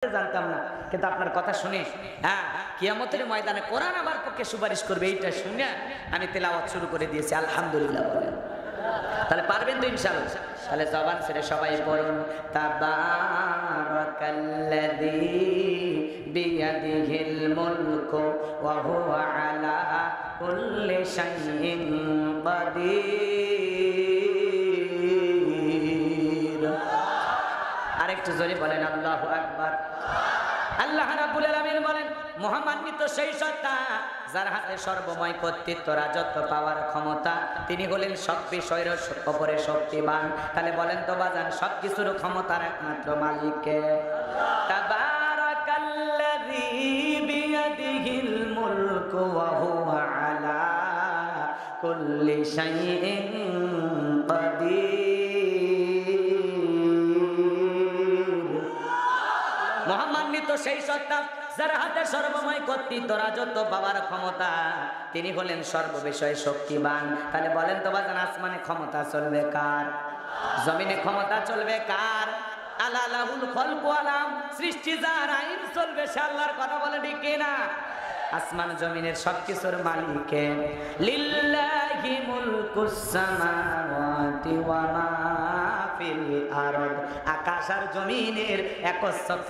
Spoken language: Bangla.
জানতাম না, কিন্তু আপনার কথা শুনে কিয়ামতের ময়দানে কোরআন আমার পক্ষে সুপারিশ করবে এইটা শুনে আমি তেলাওয়াত শুরু করে দিয়েছি। আলহামদুলিল্লাহ বলেন। তাহলে পারবেন তো ইনশাআল্লাহ? তাহলে জবান ছেড়ে সবাই পড়ুন, তাবারাকাল্লাযী বিয়াদিহিল মুলকু ওয়া হুয়া আলা কুল্লি শাইইন কাদির। আরেকটু জোরে বলেন আল্লাহু আকবার। আল্লাহ রাব্বুল আলামিন বলেন, মহামান্বিত সেই সত্তা যার হাতে সর্বময় কর্তৃত্ব, রাজত্ব পাওয়ার ক্ষমতা, তিনি হলেন সব বিষয়ের উপরে শক্তিমান। তাহলে বলেন তো বাজান, সব কিছুর ক্ষমতার একমাত্র মালিক কে? তাবারাকাল্লাযী বিয়াদিহিল মুলকু ওয়া হুয়া আলা কুল্লি শাইইন কাদির। মহামান্বিত সেই সত্তা যার হাতে সর্বময় কর্তৃত্ব, রাজত্ব পাওয়ার ক্ষমতা, তিনি হলেন সর্ব বিষয়ে শক্তিমান। তাহলে বলেন তো বাজান, আসমানে ক্ষমতা চলবে কার? জমিনে ক্ষমতা চলবে কার? আলা লাহুল খালকু আলাম, সৃষ্টি যার, আইন চলবে সে আল্লাহর। কথা বলে ঠিক কিনা? আসমান জমিনের সবকিছুর মালিক লিল্লাহি মুলকুস সামাওয়াতি ওয়া মা ফিল আরদ। আকাশ আর জমিনের একচ্ছত্র